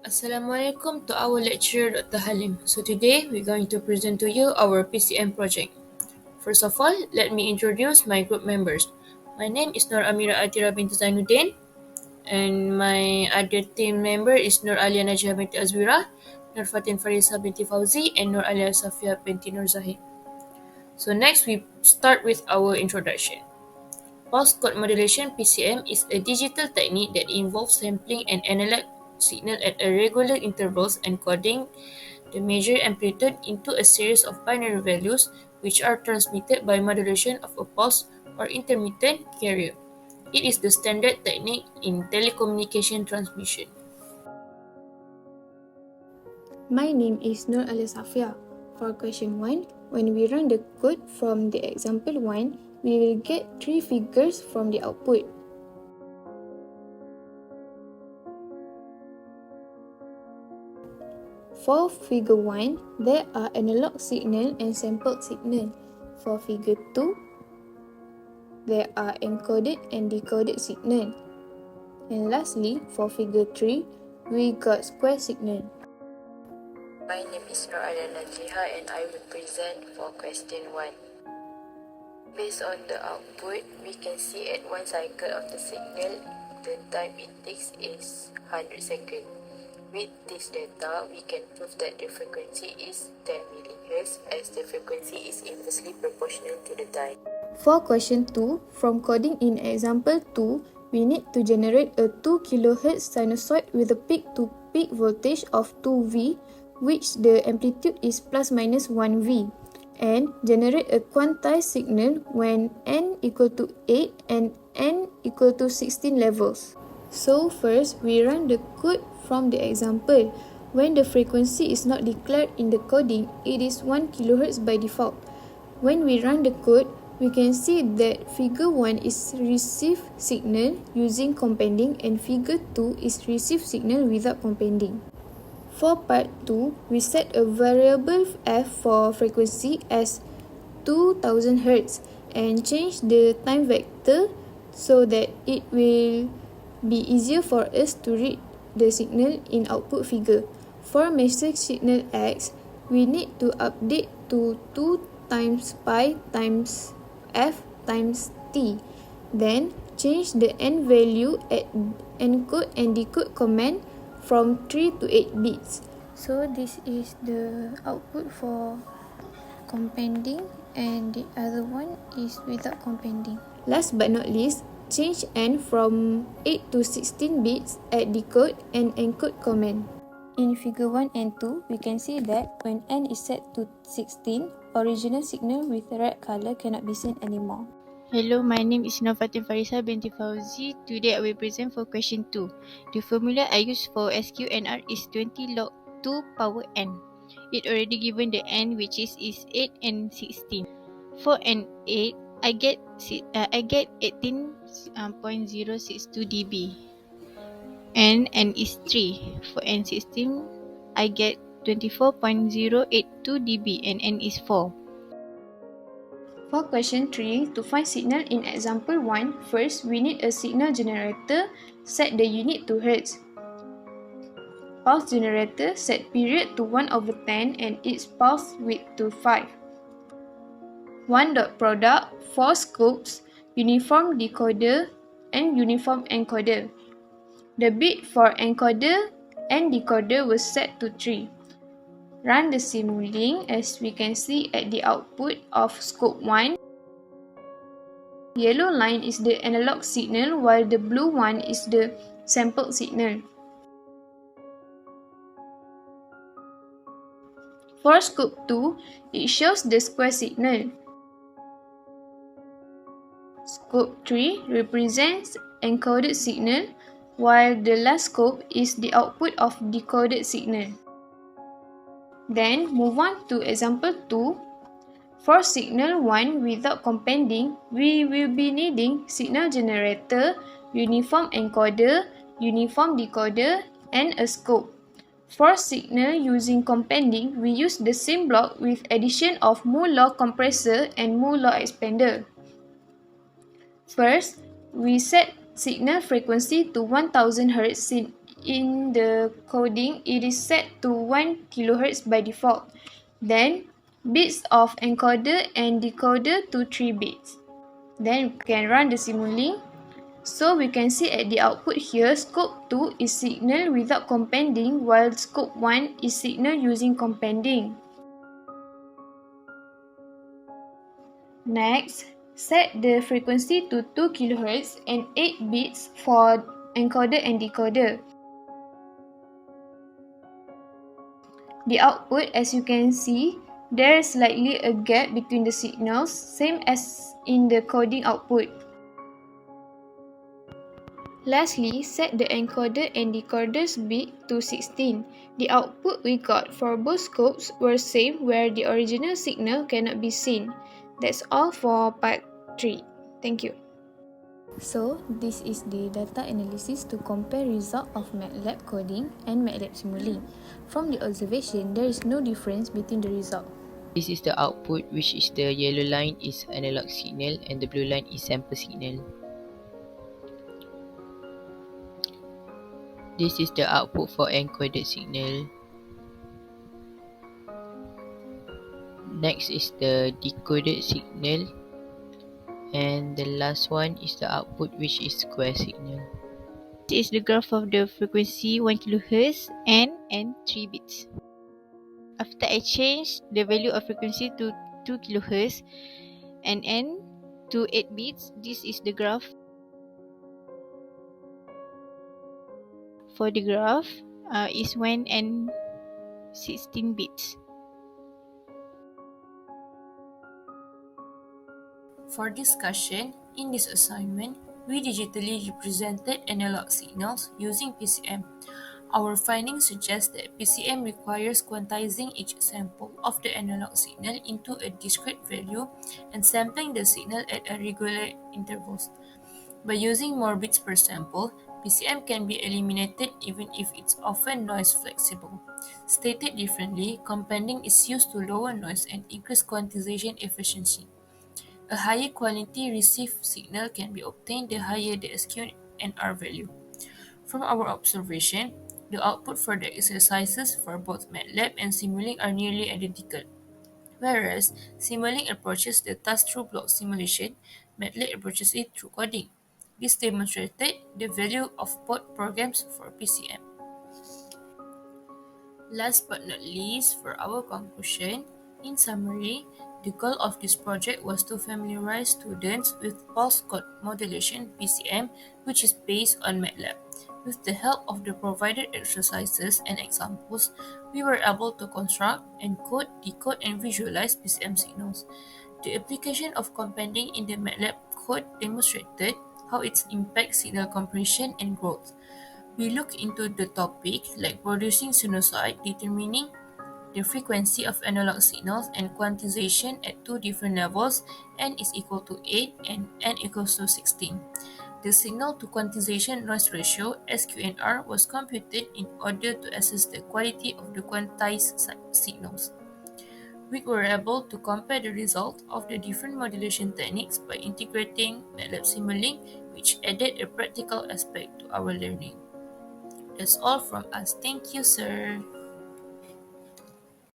Assalamualaikum to our lecturer Dr. Halim. So today we're going to present to you our PCM project. First of all, let me introduce my group members. My name is Nur Amira Atira binti Zainuddin and my other team member is Nur Alia Najah binti Azwira, Nur Fatin Farisa binti Fauzi and Nur Alia Safia binti Nur Zahid. So next we start with our introduction. Pulse code modulation (PCM) is a digital technique that involves sampling an analog signal at regular intervals and coding the measured amplitude into a series of binary values which are transmitted by modulation of a pulse or intermittent carrier. It is the standard technique in telecommunication transmission. My name is Nur Alia Safia. For question 1, when we run the code from the example 1, we will get 3 figures from the output. For figure 1, there are analog signal and sampled signal. For figure 2, there are encoded and decoded signal. And lastly, for figure 3, we got square signal. My name is Nur Alia Najiha and I will present for question 1. Based on the output, we can see at one cycle of the signal, the time it takes is 100 seconds. With this data, we can prove that the frequency is 10 mHz as the frequency is inversely proportional to the time. For question 2, from coding in example 2, we need to generate a 2 kHz sinusoid with a peak-to-peak voltage of 2V, which the amplitude is plus minus 1V, and generate a quantized signal when n equal to 8 and n equal to 16 levels. So first, we run the code from the example. When the frequency is not declared in the coding, it is 1 kHz by default. When we run the code, we can see that figure 1 is receive signal using compending and figure 2 is receive signal without compending. For part 2, we set a variable f for frequency as 2000 Hz and change the time vector so that it will be easier for us to read the signal in output figure. For message signal x, we need to update to 2 times pi times f times t. Then change the n value at encode and decode command from 3 to 8 bits. So this is the output for compending and the other one is without compending. Last but not least, change n from 8 to 16 bits at decode and encode command. In figure 1 and 2, we can see that when n is set to 16, original signal with red color cannot be seen anymore. Hello, my name is Nur Fatin Farisa binti Fauzi. Today I will present for question 2. The formula I use for SQNR is 20 log 2 power n. It already given the n which is 8 and 16. For n 8, I get 18.062 dB. And n is 3. For n 16, I get 24.082 dB and n is 4. For question 3, to find signal in example 1, first we need a signal generator, set the unit to Hertz. Pulse generator, set period to 1/10 and its pulse width to 5. 1 dot product, 4 scopes, uniform decoder and uniform encoder. The bit for encoder and decoder was set to 3. Run the simulink as we can see at the output of scope 1. Yellow line is the analog signal while the blue one is the sampled signal. For scope 2, it shows the square signal. Scope 3 represents encoded signal while the last scope is the output of decoded signal. Then move on to example 2. For signal 1 without compending, we will be needing signal generator, uniform encoder, uniform decoder, and a scope. For signal using compending, we use the same block with addition of mu law compressor and mu law expander. First, we set signal frequency to 1000 Hz in the coding, it is set to 1 kHz by default. Then, bits of encoder and decoder to 3 bits. Then we can run the Simulink. So we can see at the output here, scope 2 is signal without compending, while scope 1 is signal using compending. Next, set the frequency to 2 kHz and 8 bits for encoder and decoder. The output, as you can see, there is slightly a gap between the signals, same as in the coding output. Lastly, set the encoder and decoder's bit to 16. The output we got for both scopes were same where the original signal cannot be seen. That's all for part 3. Thank you. So, this is the data analysis to compare result of MATLAB coding and MATLAB Simulink. From the observation, there is no difference between the result. This is the output, which is the yellow line is analog signal and the blue line is sample signal. This is the output for encoded signal. Next is the decoded signal, and the last one is the output, which is square signal. This is the graph of the frequency 1 kHz and 3 bits. After I change the value of frequency to 2 kHz and n to 8 bits, this is the graph. For the graph is when n 16 bits. For discussion, in this assignment, we digitally represented analog signals using PCM. Our findings suggest that PCM requires quantizing each sample of the analog signal into a discrete value and sampling the signal at regular intervals. By using more bits per sample, PCM can be eliminated even if it's often noise flexible. Stated differently, compending is used to lower noise and increase quantization efficiency. A higher quality received signal can be obtained the higher the SQ and R value. From our observation, the output for the exercises for both MATLAB and Simulink are nearly identical. Whereas Simulink approaches the task through block simulation, MATLAB approaches it through coding. This demonstrated the value of both programs for PCM. Last but not least, for our conclusion, in summary, the goal of this project was to familiarize students with pulse code modulation (PCM), which is based on MATLAB. With the help of the provided exercises and examples, we were able to construct, encode, decode, and visualize PCM signals. The application of compending in the MATLAB code demonstrated how it impacts signal compression and growth. We look into the topic like producing sinusoid, determining the frequency of analog signals and quantization at two different levels, n is equal to 8 and n equals to 16. The signal to quantization noise ratio SQ&R was computed in order to assess the quality of the quantized signals. We were able to compare the result of the different modulation techniques by integrating MATLAB Simulink, which added a practical aspect to our learning. That's all from us. Thank you, sir.